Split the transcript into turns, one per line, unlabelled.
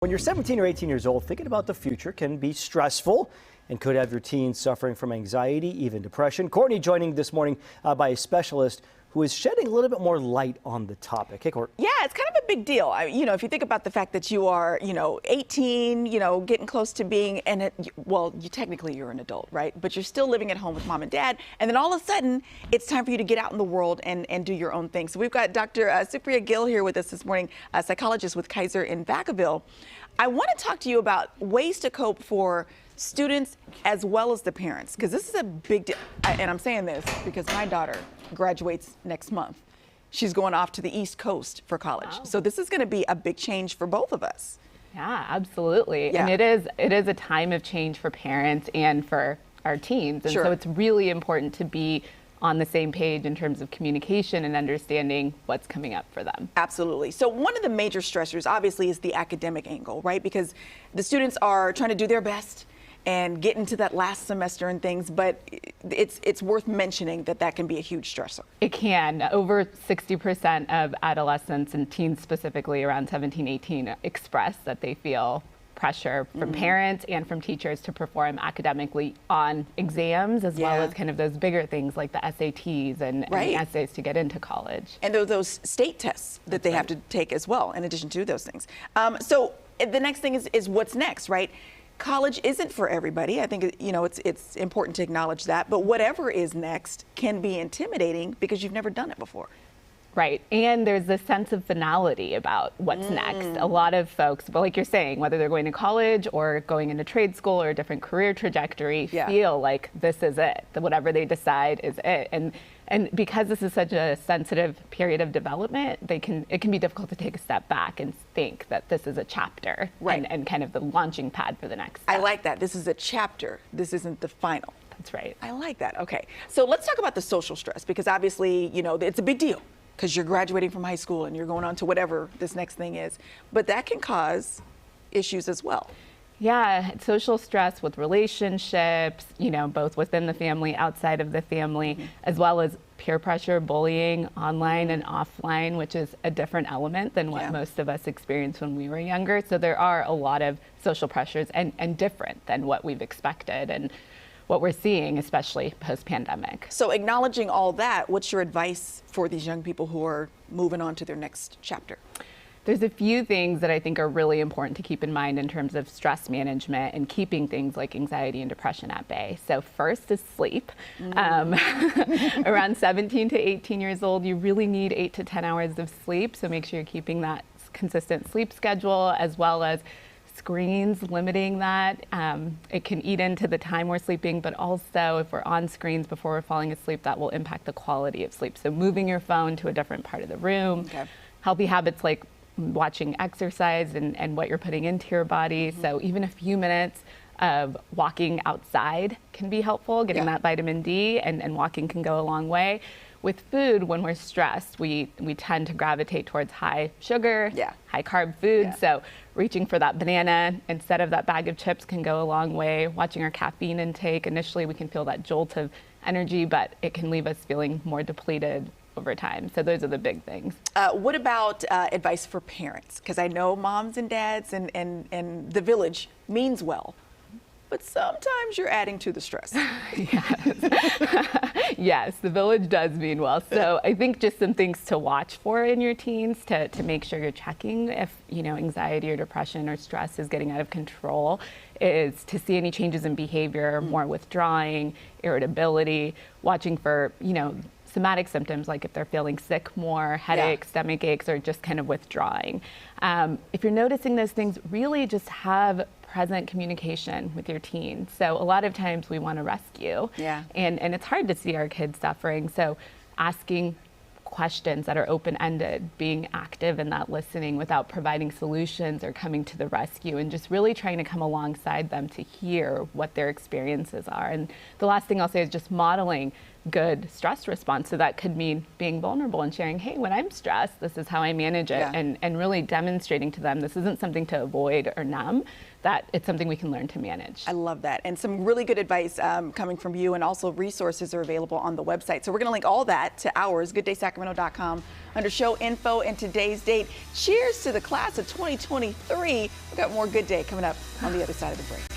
When you're 17 or 18 years old, thinking about the future can be stressful and could have your teens suffering from anxiety, even depression. Courtney joining this morning by a specialist who is shedding a little bit more light on the topic. Hey, Court.
Yeah, it's kind of a big deal. If you think about the fact that you are, 18, getting close to being, technically you're an adult, right? But you're still living at home with mom and dad. And then all of a sudden, it's time for you to get out in the world and do your own thing. So we've got Dr. Supriya Gill here with us this morning, a psychologist with Kaiser in Vacaville. I want to talk to you about ways to cope for students as well as the parents, because this is a big deal. And I'm saying this because my daughter graduates next month. She's going off to the East Coast for college. Wow. So this is going to be a big change for both of us.
Yeah, absolutely. Yeah. And it is a time of change for parents and for our teens. And so it's really important to be on the same page in terms of communication and understanding what's coming up for them.
Absolutely. So one of the major stressors obviously is the academic angle, right? Because the students are trying to do their best and get into that last semester and things, but it's worth mentioning that can be a huge stressor.
It can. Over 60% of adolescents and teens specifically around 17, 18 express that they feel pressure from parents and from teachers to perform academically on exams, as well as kind of those bigger things like the SATs and the essays to get into college.
And those state tests that they have to take as well, in addition to those things. So the next thing is what's next, right? College isn't for everybody. I think, it's important to acknowledge that. But whatever is next can be intimidating because you've never done it before.
Right. And there's this sense of finality about what's next. A lot of folks, but like you're saying, whether they're going to college or going into trade school or a different career trajectory, feel like this is it, that whatever they decide is it. And because this is such a sensitive period of development, it can be difficult to take a step back and think that this is a chapter and kind of the launching pad for the next step.
I like that. This is a chapter. This isn't the final.
That's right.
I like that. Okay. So let's talk about the social stress, because obviously, it's a big deal because you're graduating from high school and you're going on to whatever this next thing is. But that can cause issues as well.
Yeah, social stress with relationships, both within the family, outside of the family, as well as peer pressure, bullying, online and offline, which is a different element than what most of us experienced when we were younger. So there are a lot of social pressures and different than what we've expected and what we're seeing, especially post-pandemic.
So acknowledging all that, what's your advice for these young people who are moving on to their next chapter?
There's a few things that I think are really important to keep in mind in terms of stress management and keeping things like anxiety and depression at bay. So first is sleep. Around 17 to 18 years old, you really need 8 to 10 hours of sleep. So make sure you're keeping that consistent sleep schedule, as well as screens, limiting that. It can eat into the time we're sleeping, but also if we're on screens before we're falling asleep, that will impact the quality of sleep. So moving your phone to a different part of the room. Healthy habits like watching exercise and what you're putting into your body. So even a few minutes of walking outside can be helpful, getting that vitamin D, and walking can go a long way. With food, when we're stressed, we tend to gravitate towards high sugar, high carb food. So reaching for that banana instead of that bag of chips can go a long way. Watching our caffeine intake, initially we can feel that jolt of energy, but it can leave us feeling more depleted over time. So those are the big things.
What about advice for parents? Because I know moms and dads and the village means well, but sometimes you're adding to the stress.
Yes, the village does mean well. So I think just some things to watch for in your teens to make sure you're checking if, anxiety or depression or stress is getting out of control, is to see any changes in behavior, more withdrawing, irritability, watching for, somatic symptoms, like if they're feeling sick more, headaches, stomach aches, or just kind of withdrawing. If you're noticing those things, really just have present communication with your teen. So a lot of times we want to rescue, and it's hard to see our kids suffering. So asking questions that are open-ended, being active in that listening without providing solutions or coming to the rescue, and just really trying to come alongside them to hear what their experiences are. And the last thing I'll say is just modeling good stress response. So that could mean being vulnerable and sharing, hey, when I'm stressed, this is how I manage it, and really demonstrating to them this isn't something to avoid or numb, that it's something we can learn to manage.
I love that. And some really good advice coming from you, and also resources are available on the website. So we're going to link all that to ours, gooddaysacramento.com, under show info and today's date. Cheers to the class of 2023. We've got more Good Day coming up on the other side of the break.